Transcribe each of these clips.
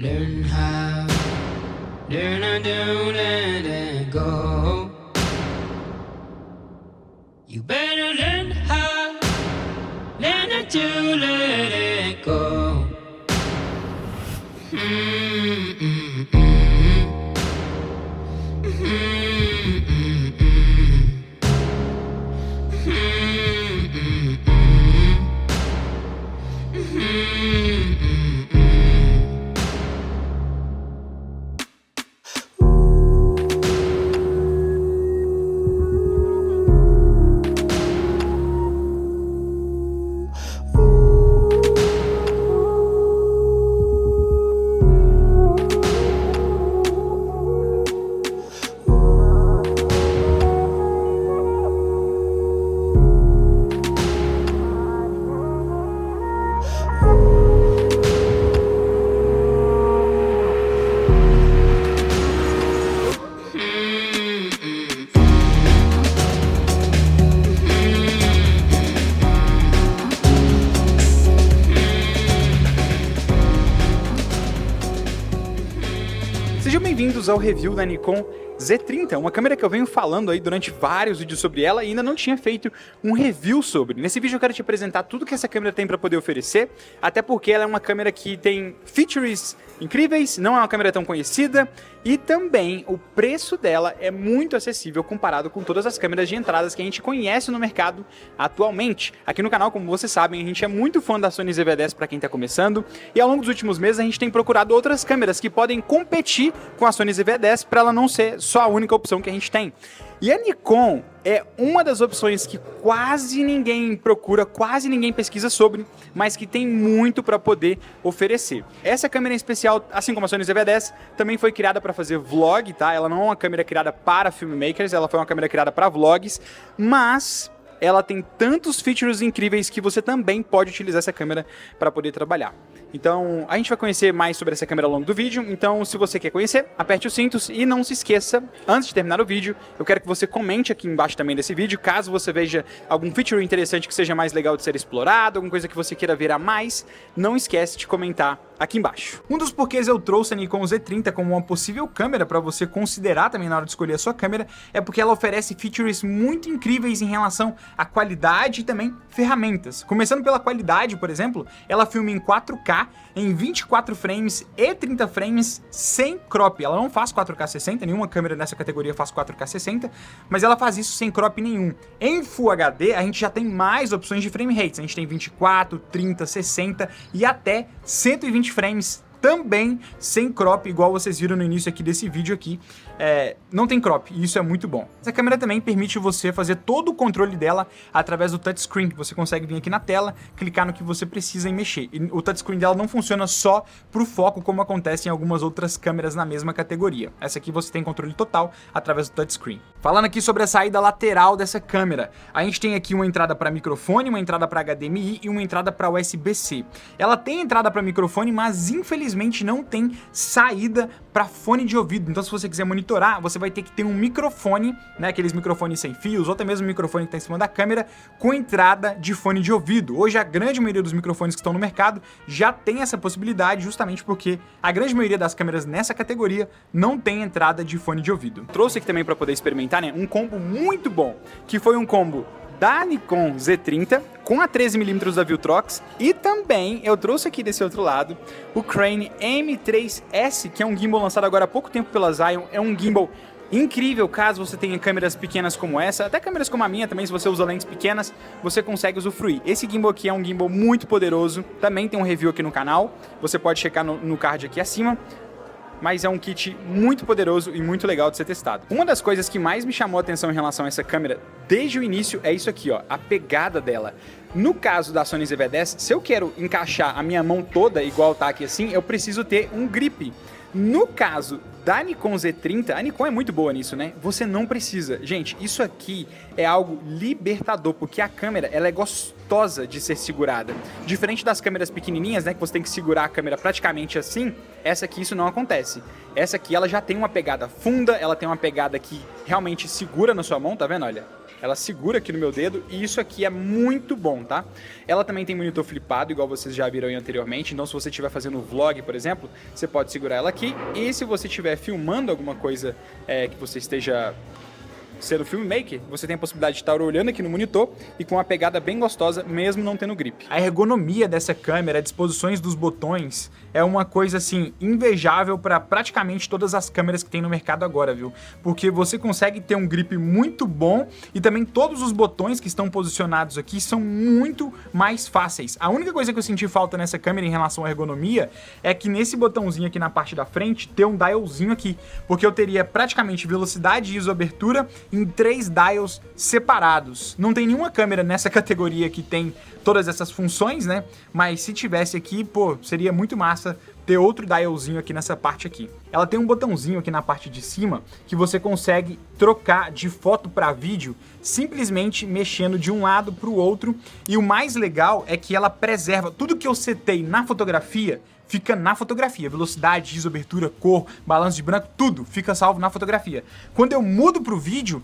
learn how, learn how to let it go. You better learn how, learn how to let it go. Sejam bem-vindos ao review da Nikon Z30, uma câmera que eu venho falando aí durante vários vídeos sobre ela e ainda não tinha feito um review sobre. Nesse vídeo eu quero te apresentar tudo que essa câmera tem para poder oferecer, até porque ela é uma câmera que tem features incríveis, não é uma câmera tão conhecida e também o preço dela é muito acessível comparado com todas as câmeras de entradas que a gente conhece no mercado atualmente. Aqui no canal, como vocês sabem, a gente é muito fã da Sony ZV-10 para quem está começando e ao longo dos últimos meses a gente tem procurado outras câmeras que podem competir com a Sony ZV-10 para ela não ser só a única opção que a gente tem. E a Nikon é uma das opções que quase ninguém procura, quase ninguém pesquisa sobre, mas que tem muito para poder oferecer. Essa câmera em especial, assim como a Sony ZV-10, também foi criada para fazer vlog, tá? Ela não é uma câmera criada para filmmakers, ela foi uma câmera criada para vlogs, mas ela tem tantos features incríveis que você também pode utilizar essa câmera para poder trabalhar. Então, a gente vai conhecer mais sobre essa câmera ao longo do vídeo, então se você quer conhecer, aperte os cintos e não se esqueça, antes de terminar o vídeo, eu quero que você comente aqui embaixo também desse vídeo, caso você veja algum feature interessante que seja mais legal de ser explorado, alguma coisa que você queira ver a mais, não esquece de comentar aqui embaixo. Um dos porquês eu trouxe a Nikon Z30 como uma possível câmera para você considerar também na hora de escolher a sua câmera, é porque ela oferece features muito incríveis em relação à qualidade e também ferramentas. Começando pela qualidade, por exemplo, ela filma em 4K, em 24 frames e 30 frames sem crop. Ela não faz 4K 60, nenhuma câmera nessa categoria faz 4K 60, mas ela faz isso sem crop nenhum. Em Full HD, a gente já tem mais opções de frame rates. A gente tem 24, 30, 60 e até 120 frames também sem crop, igual vocês viram no início aqui desse vídeo aqui. Não tem crop, e isso é muito bom. Essa câmera também permite você fazer todo o controle dela através do touchscreen. Você consegue vir aqui na tela, clicar no que você precisa e mexer. E o touchscreen dela não funciona só pro foco, como acontece em algumas outras câmeras na mesma categoria. Essa aqui você tem controle total através do touchscreen. Falando aqui sobre a saída lateral dessa câmera, a gente tem aqui uma entrada para microfone, uma entrada para HDMI e uma entrada para USB-C. Ela tem entrada para microfone, mas infelizmente não tem saída para fone de ouvido. Então, se você quiser monitorar, você vai ter que ter um microfone, né, aqueles microfones sem fios, ou até mesmo um microfone que está em cima da câmera, com entrada de fone de ouvido. Hoje, a grande maioria dos microfones que estão no mercado já tem essa possibilidade, justamente porque a grande maioria das câmeras nessa categoria não tem entrada de fone de ouvido. Trouxe aqui também para poder experimentar, né, um combo muito bom, que foi um combo da Nikon Z30 com a 13mm da Viltrox e também eu trouxe aqui desse outro lado o Crane M3S, que é um gimbal lançado agora há pouco tempo pela Zion. É um gimbal incrível caso você tenha câmeras pequenas como essa, até câmeras como a minha também, se você usa lentes pequenas, você consegue usufruir. Esse gimbal aqui é um gimbal muito poderoso, também tem um review aqui no canal, você pode checar no card aqui acima. Mas é um kit muito poderoso e muito legal de ser testado. Uma das coisas que mais me chamou a atenção em relação a essa câmera desde o início é isso aqui, ó, a pegada dela. No caso da Sony ZV-10, se eu quero encaixar a minha mão toda igual tá aqui assim, eu preciso ter um grip. No caso da Nikon Z30, a Nikon é muito boa nisso, né? Você não precisa. Gente, isso aqui é algo libertador, porque a câmera, ela é gostosa de ser segurada. Diferente das câmeras pequenininhas, né, que você tem que segurar a câmera praticamente assim, essa aqui isso não acontece. Essa aqui, ela já tem uma pegada funda, ela tem uma pegada que realmente segura na sua mão, tá vendo? Olha, ela segura aqui no meu dedo e isso aqui é muito bom, tá? Ela também tem monitor flipado, igual vocês já viram aí anteriormente, então se você estiver fazendo vlog, por exemplo, você pode segurar ela aqui e se você estiver filmando alguma coisa que você esteja sendo filmmaker, você tem a possibilidade de estar olhando aqui no monitor e com uma pegada bem gostosa, mesmo não tendo grip. A ergonomia dessa câmera, as disposições dos botões, é uma coisa assim invejável para praticamente todas as câmeras que tem no mercado agora, viu? Porque você consegue ter um grip muito bom e também todos os botões que estão posicionados aqui são muito mais fáceis. A única coisa que eu senti falta nessa câmera em relação à ergonomia é que nesse botãozinho aqui na parte da frente tem um dialzinho aqui, porque eu teria praticamente velocidade e isoabertura em 3 dials separados. Não tem nenhuma câmera nessa categoria que tem todas essas funções, né? Mas se tivesse aqui, pô, seria muito massa ter outro dialzinho aqui nessa parte aqui. Ela tem um botãozinho aqui na parte de cima que você consegue trocar de foto para vídeo simplesmente mexendo de um lado para o outro. E o mais legal é que ela preserva tudo que eu setei na fotografia. Fica na fotografia, velocidade, isoabertura, cor, balanço de branco, tudo fica salvo na fotografia. Quando eu mudo pro vídeo,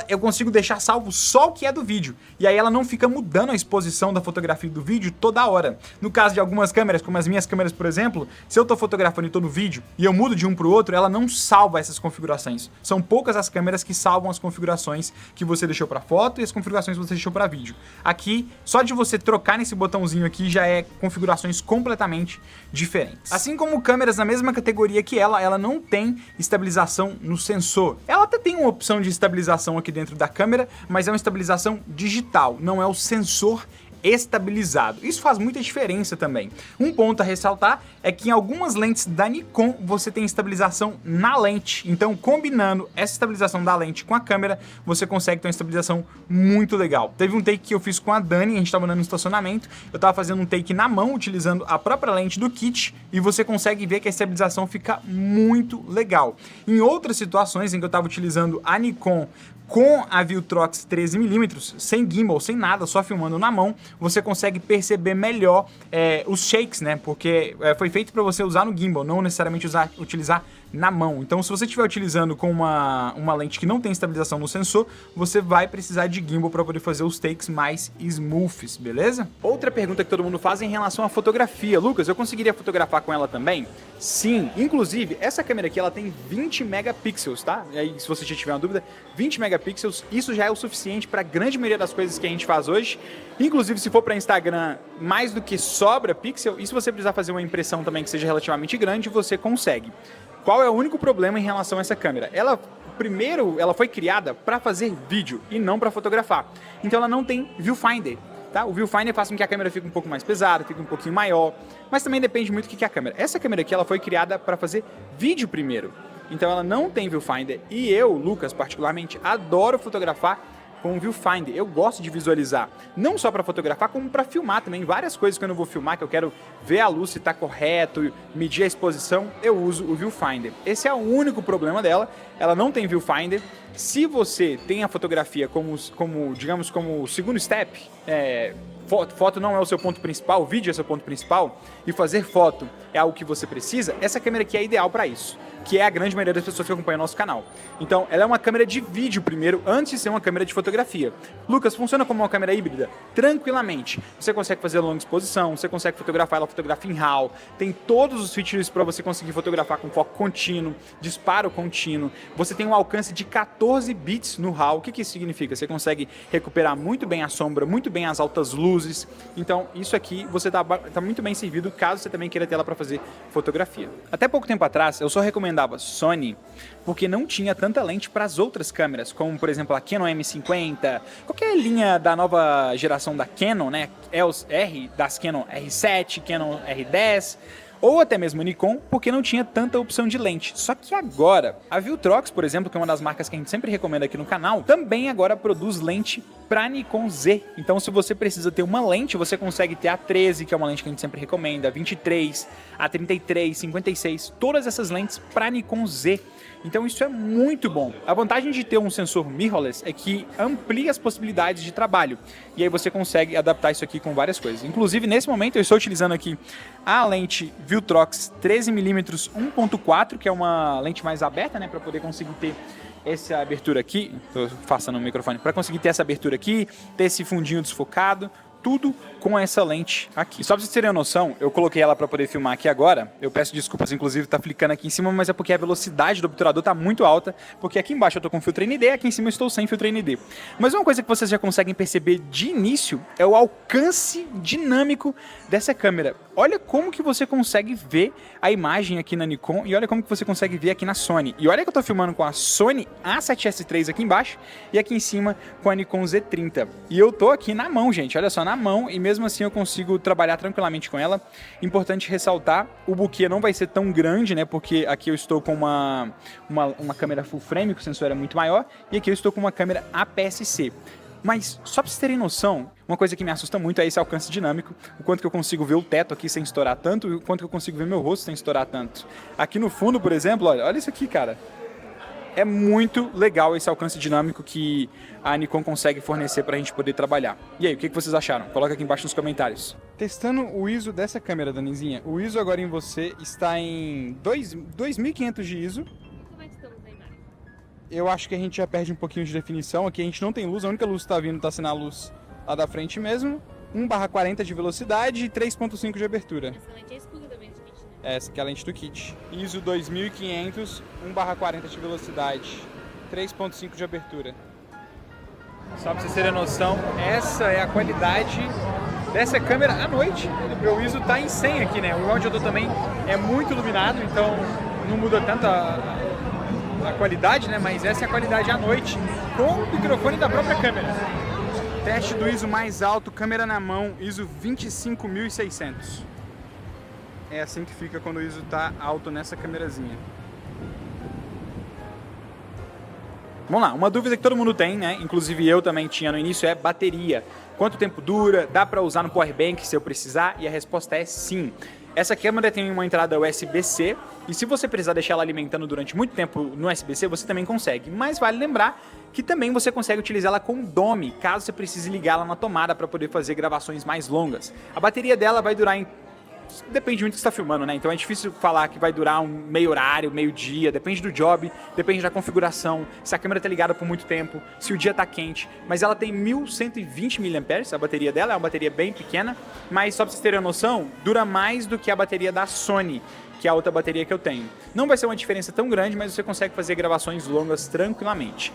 eu consigo deixar salvo só o que é do vídeo. E aí ela não fica mudando a exposição da fotografia do vídeo toda hora. No caso de algumas câmeras, como as minhas câmeras, por exemplo, se eu tô fotografando e tô no vídeo e eu mudo de um pro outro, ela não salva essas configurações. São poucas as câmeras que salvam as configurações que você deixou pra foto e as configurações que você deixou pra vídeo. Aqui, só de você trocar nesse botãozinho aqui já é configurações completamente diferentes. Assim como câmeras na mesma categoria que ela não tem estabilização no sensor. Ela até tem uma opção de estabilização aqui dentro da câmera, mas é uma estabilização digital, não é o sensor estabilizado. Isso faz muita diferença também. Um ponto a ressaltar é que em algumas lentes da Nikon você tem estabilização na lente. Então, combinando essa estabilização da lente com a câmera, você consegue ter uma estabilização muito legal. Teve um take que eu fiz com a Dani, a gente estava andando no estacionamento, eu estava fazendo um take na mão, utilizando a própria lente do kit, e você consegue ver que a estabilização fica muito legal. Em outras situações em que eu estava utilizando a Nikon com a Viltrox 13mm, sem gimbal, sem nada, só filmando na mão, você consegue perceber melhor os shakes, né? Porque foi feito para você usar no gimbal, não necessariamente utilizar na mão. Então, se você estiver utilizando com uma lente que não tem estabilização no sensor, você vai precisar de gimbal para poder fazer os takes mais smooths, beleza? Outra pergunta que todo mundo faz é em relação à fotografia. Lucas, eu conseguiria fotografar com ela também? Sim, inclusive, essa câmera aqui, ela tem 20 megapixels, tá? E aí, se você já tiver uma dúvida, 20 megapixels, isso já é o suficiente para a grande maioria das coisas que a gente faz hoje. Inclusive, se for para Instagram, mais do que sobra pixel, e se você precisar fazer uma impressão também que seja relativamente grande, você consegue. Qual é o único problema em relação a essa câmera? Primeiro, ela foi criada para fazer vídeo e não para fotografar. Então ela não tem viewfinder, tá? O viewfinder faz com que a câmera fique um pouco mais pesada, fique um pouquinho maior, mas também depende muito do que é a câmera. Essa câmera aqui, ela foi criada para fazer vídeo primeiro. Então ela não tem viewfinder e eu, Lucas, particularmente, adoro fotografar com o viewfinder. Eu gosto de visualizar, não só para fotografar, como para filmar também. Várias coisas que eu não vou filmar, que eu quero ver a luz se está correto, medir a exposição, eu uso o viewfinder. Esse é o único problema dela, ela não tem viewfinder. Se você tem a fotografia como segundo step, foto não é o seu ponto principal, o vídeo é o seu ponto principal, e fazer foto é algo que você precisa, essa câmera aqui é ideal para isso, que é a grande maioria das pessoas que acompanham o nosso canal. Então, ela é uma câmera de vídeo primeiro, antes de ser uma câmera de fotografia. Lucas, funciona como uma câmera híbrida? Tranquilamente. Você consegue fazer longa exposição, você consegue fotografar, ela fotografa em RAW, tem todos os features para você conseguir fotografar com foco contínuo, disparo contínuo, você tem um alcance de 14 bits no RAW. O que isso significa? Você consegue recuperar muito bem a sombra, muito bem as altas luzes. Então, isso aqui você tá muito bem servido caso você também queira ter ela para fazer fotografia. Até pouco tempo atrás, eu só recomendava Sony porque não tinha tanta lente para as outras câmeras, como por exemplo a Canon M50, qualquer linha da nova geração da Canon, né, EOS R, das Canon R7, Canon R10, ou até mesmo Nikon, porque não tinha tanta opção de lente. Só que agora, a Viltrox, por exemplo, que é uma das marcas que a gente sempre recomenda aqui no canal, também agora produz lente para Nikon Z. Então, se você precisa ter uma lente, você consegue ter a 13, que é uma lente que a gente sempre recomenda, a 23, a 33, 56, todas essas lentes para Nikon Z. Então isso é muito bom. A vantagem de ter um sensor mirrorless é que amplia as possibilidades de trabalho. E aí você consegue adaptar isso aqui com várias coisas. Inclusive, nesse momento, eu estou utilizando aqui a lente Viltrox 13mm 1.4, que é uma lente mais aberta, né, para poder conseguir ter essa abertura aqui, tô passando o microfone, para conseguir ter essa abertura aqui, ter esse fundinho desfocado, tudo com essa lente aqui. Só pra vocês terem uma noção, eu coloquei ela para poder filmar aqui agora. Eu peço desculpas, inclusive, tá flicando aqui em cima, mas é porque a velocidade do obturador tá muito alta, porque aqui embaixo eu tô com filtro ND, aqui em cima eu estou sem filtro ND. Mas uma coisa que vocês já conseguem perceber de início é o alcance dinâmico dessa câmera. Olha como que você consegue ver a imagem aqui na Nikon e olha como que você consegue ver aqui na Sony. E olha que eu tô filmando com a Sony A7S III aqui embaixo e aqui em cima com a Nikon Z30. E eu tô aqui na mão, gente, olha só, na mão, e mesmo assim eu consigo trabalhar tranquilamente com ela. Importante ressaltar, o bokeh não vai ser tão grande, né, porque aqui eu estou com uma câmera full frame, que o sensor é muito maior, e aqui eu estou com uma câmera APS-C. Mas, só pra vocês terem noção, uma coisa que me assusta muito é esse alcance dinâmico, o quanto que eu consigo ver o teto aqui sem estourar tanto, e o quanto que eu consigo ver meu rosto sem estourar tanto. Aqui no fundo, por exemplo, olha isso aqui, cara. É muito legal esse alcance dinâmico que a Nikon consegue fornecer pra gente poder trabalhar. E aí, o que vocês acharam? Coloca aqui embaixo nos comentários. Testando o ISO dessa câmera, Danizinha, o ISO agora em você está em 2500 de ISO. Eu acho que a gente já perde um pouquinho de definição. Aqui a gente não tem luz, a única luz que está vindo está sendo a luz lá da frente mesmo. 1/40 de velocidade e 3.5 de abertura. Essa lente é escura também do kit, né? Essa aqui é a lente do kit. ISO 2500, 1/40 de velocidade, 3.5 de abertura. Só para vocês terem noção, essa é a qualidade dessa câmera à noite. O meu ISO tá em 100 aqui, né? O onde eu tô também é muito iluminado, então não muda tanto a qualidade, né? Mas essa é a qualidade à noite com o microfone da própria câmera. Teste do ISO mais alto, câmera na mão, ISO 25.600. É assim que fica quando o ISO tá alto nessa câmerazinha. Vamos lá, uma dúvida que todo mundo tem, né? Inclusive eu também tinha no início, é bateria. Quanto tempo dura? Dá pra usar no powerbank se eu precisar? E a resposta é sim. Essa câmera tem uma entrada USB-C e se você precisar deixar ela alimentando durante muito tempo no USB-C, você também consegue. Mas vale lembrar que também você consegue utilizá-la com DOM, caso você precise ligá-la na tomada para poder fazer gravações mais longas. A bateria dela vai durar em... Depende muito do que você está filmando, né? Então é difícil falar que vai durar um meio horário, meio dia, depende do job, depende da configuração, se a câmera está ligada por muito tempo, se o dia está quente. Mas ela tem 1120 mAh, a bateria dela é uma bateria bem pequena, mas só para vocês terem uma noção, dura mais do que a bateria da Sony, que é a outra bateria que eu tenho. Não vai ser uma diferença tão grande, mas você consegue fazer gravações longas tranquilamente.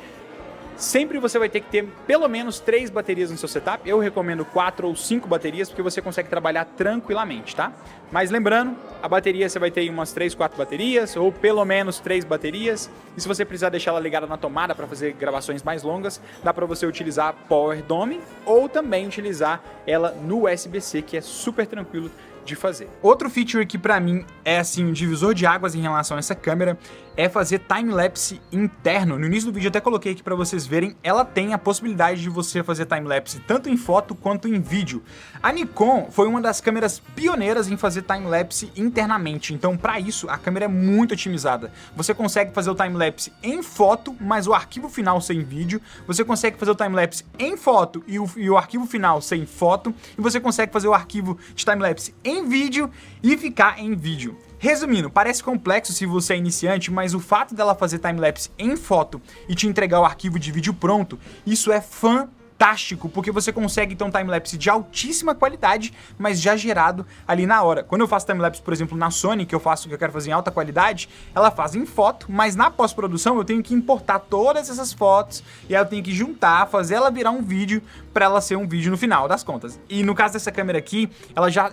Sempre você vai ter que ter pelo menos 3 baterias no seu setup. Eu recomendo 4 ou 5 baterias, porque você consegue trabalhar tranquilamente, tá? Mas lembrando, a bateria você vai ter umas 3, 4 baterias, ou pelo menos 3 baterias. E se você precisar deixar ela ligada na tomada para fazer gravações mais longas, dá para você utilizar Power Dome, ou também utilizar ela no USB-C, que é super tranquilo de fazer. Outro feature que pra mim é assim um divisor de águas em relação a essa câmera é fazer time-lapse interno. No início do vídeo eu até coloquei aqui pra vocês verem, ela tem a possibilidade de você fazer time-lapse tanto em foto quanto em vídeo. A Nikon foi uma das câmeras pioneiras em fazer time-lapse internamente, então pra isso a câmera é muito otimizada. Você consegue fazer o time-lapse em foto, mas o arquivo final sem vídeo. Você consegue fazer o time-lapse em foto e o arquivo final sem foto. E você consegue fazer o arquivo de time-lapse em vídeo e ficar em vídeo. Resumindo, parece complexo se você é iniciante, mas o fato dela fazer timelapse em foto e te entregar o arquivo de vídeo pronto, isso é fantástico, porque você consegue ter um timelapse de altíssima qualidade, mas já gerado ali na hora. Quando eu faço timelapse, por exemplo, na Sony, que eu quero fazer em alta qualidade, ela faz em foto, mas na pós-produção eu tenho que importar todas essas fotos e aí eu tenho que juntar, fazer ela virar um vídeo para ela ser um vídeo no final das contas. E no caso dessa câmera aqui, ela já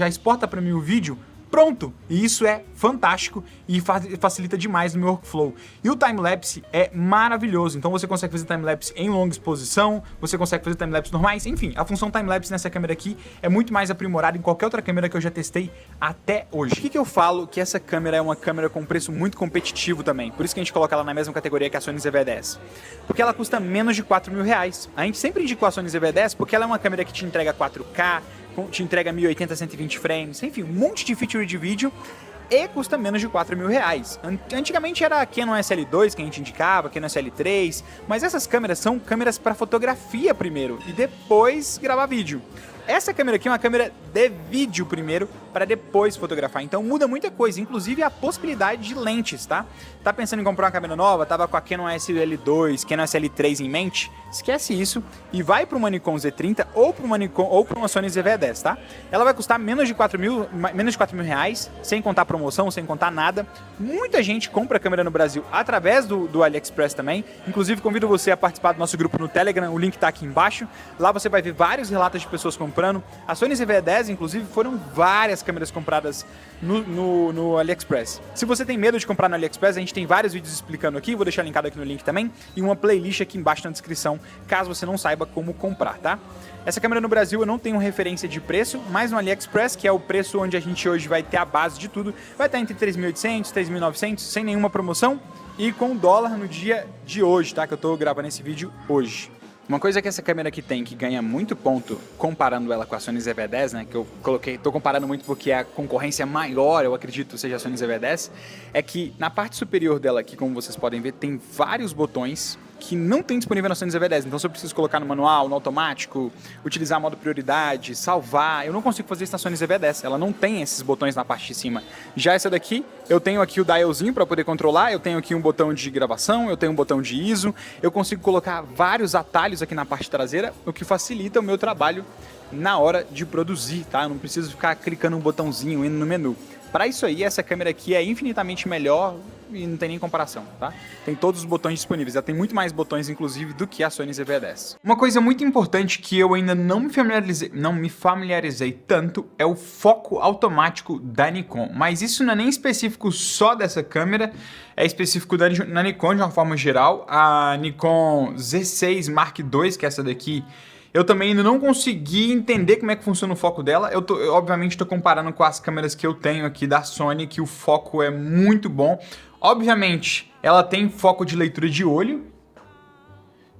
exporta para mim o vídeo pronto, e isso é fantástico e facilita demais no meu workflow. E o timelapse é maravilhoso, então você consegue fazer timelapse em longa exposição, você consegue fazer timelapse normais, enfim, a função timelapse nessa câmera aqui é muito mais aprimorada em qualquer outra câmera que eu já testei até hoje. Por que eu falo que essa câmera é uma câmera com preço muito competitivo também? Por isso que a gente coloca ela na mesma categoria que a Sony ZV-10. Porque ela custa menos de R$4.000. A gente sempre indicou a Sony ZV-10 porque ela é uma câmera que te entrega 4K, te entrega 1080 120 frames, enfim, um monte de feature de vídeo e custa menos de R$4.000. Antigamente era a Canon SL2 que a gente indicava, Canon SL3, mas essas câmeras são câmeras para fotografia primeiro e depois gravar vídeo. Essa câmera aqui é uma câmera de vídeo primeiro, para depois fotografar. Então muda muita coisa, inclusive a possibilidade de lentes, tá? Tá pensando em comprar uma câmera nova, tava com a Canon SL2, Canon SL3 em mente? Esquece isso e vai para uma Nikon Z30 ou para uma Sony ZV-10, tá? Ela vai custar menos de 4 mil reais, sem contar promoção, sem contar nada. Muita gente compra câmera no Brasil através do AliExpress também. Inclusive convido você a participar do nosso grupo no Telegram, o link tá aqui embaixo. Lá você vai ver vários relatos de pessoas comprando. A Sony ZV-10, inclusive, foram várias câmeras compradas no AliExpress. Se você tem medo de comprar no AliExpress, a gente tem vários vídeos explicando aqui, vou deixar linkado aqui no link também, e uma playlist aqui embaixo na descrição, caso você não saiba como comprar, tá? Essa câmera no Brasil eu não tenho referência de preço, mas no AliExpress, que é o preço onde a gente hoje vai ter a base de tudo, vai estar entre 3.800 e 3.900, sem nenhuma promoção, e com dólar no dia de hoje, tá? Que eu tô gravando esse vídeo hoje. Uma coisa que essa câmera aqui tem, que ganha muito ponto comparando ela com a Sony ZV-10, né, que eu tô comparando muito porque a concorrência maior, eu acredito, seja a Sony ZV-10, é que na parte superior dela aqui, como vocês podem ver, tem vários botões que não tem disponível na Sony ZV-10. Então se eu preciso colocar no manual, no automático, utilizar modo prioridade, salvar, eu não consigo fazer isso na Sony ZV-10. Ela não tem esses botões na parte de cima. Já essa daqui, eu tenho aqui o dialzinho para poder controlar, eu tenho aqui um botão de gravação, eu tenho um botão de ISO, eu consigo colocar vários atalhos aqui na parte traseira, o que facilita o meu trabalho na hora de produzir, tá? Eu não preciso ficar clicando um botãozinho, indo no menu. Para isso aí, essa câmera aqui é infinitamente melhor e não tem nem comparação, tá? Tem todos os botões disponíveis, ela tem muito mais botões, inclusive, do que a Sony ZV-10. Uma coisa muito importante que eu ainda não me familiarizei tanto é o foco automático da Nikon. Mas isso não é nem específico só dessa câmera, é específico da Nikon de uma forma geral. A Nikon Z6 Mark II, que é essa daqui, eu também ainda não consegui entender como é que funciona o foco dela. Eu obviamente estou comparando com as câmeras que eu tenho aqui da Sony, que o foco é muito bom. Obviamente, ela tem foco de leitura de olho.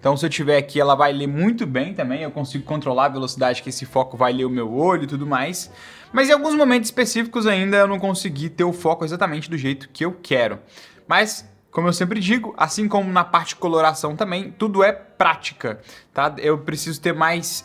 Então, se eu tiver aqui, ela vai ler muito bem também. Eu consigo controlar a velocidade que esse foco vai ler o meu olho e tudo mais. Mas em alguns momentos específicos ainda eu não consegui ter o foco exatamente do jeito que eu quero. Mas, como eu sempre digo, assim como na parte de coloração também, tudo é prática, tá? Eu preciso ter mais,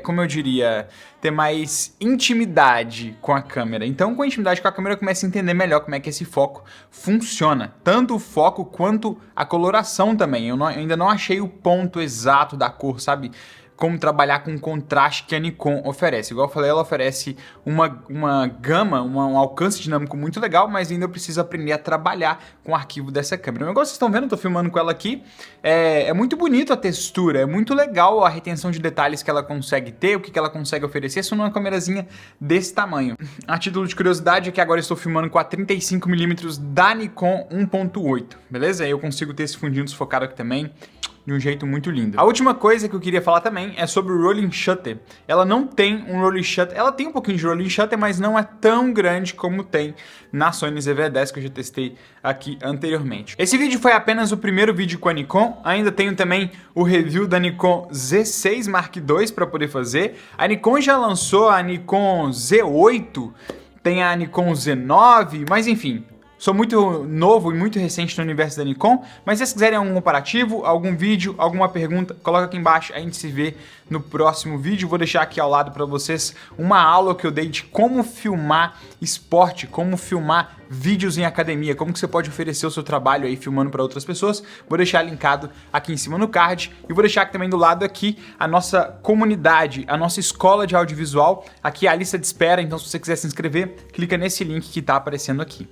como eu diria, ter mais intimidade com a câmera. Então, com a intimidade com a câmera, eu começo a entender melhor como é que esse foco funciona. Tanto o foco quanto a coloração também. Eu ainda não achei o ponto exato da cor, sabe? Como trabalhar com o contraste que a Nikon oferece. Igual eu falei, ela oferece uma gama, um alcance dinâmico muito legal, mas ainda eu preciso aprender a trabalhar com o arquivo dessa câmera. Igual vocês estão vendo, eu tô filmando com ela aqui, é muito bonito a textura, é muito legal a retenção de detalhes que ela consegue ter, o que ela consegue oferecer, isso numa câmerazinha desse tamanho. A título de curiosidade é que agora eu estou filmando com a 35mm da Nikon 1.8, beleza? Aí eu consigo ter esse fundinho desfocado aqui também, de um jeito muito lindo. A última coisa que eu queria falar também é sobre o rolling shutter. Ela não tem um rolling shutter, ela tem um pouquinho de rolling shutter, mas não é tão grande como tem na Sony ZV-10 que eu já testei aqui anteriormente. Esse vídeo foi apenas o primeiro vídeo com a Nikon, ainda tenho também o review da Nikon Z6 Mark II para poder fazer. A Nikon já lançou a Nikon Z8, tem a Nikon Z9, mas enfim, sou muito novo e muito recente no universo da Nikon, mas se vocês quiserem algum comparativo, algum vídeo, alguma pergunta, coloca aqui embaixo, a gente se vê no próximo vídeo. Vou deixar aqui ao lado para vocês uma aula que eu dei de como filmar esporte, como filmar vídeos em academia, como que você pode oferecer o seu trabalho aí filmando para outras pessoas. Vou deixar linkado aqui em cima no card e vou deixar aqui também do lado aqui a nossa comunidade, a nossa escola de audiovisual, aqui a lista de espera, então se você quiser se inscrever, clica nesse link que está aparecendo aqui.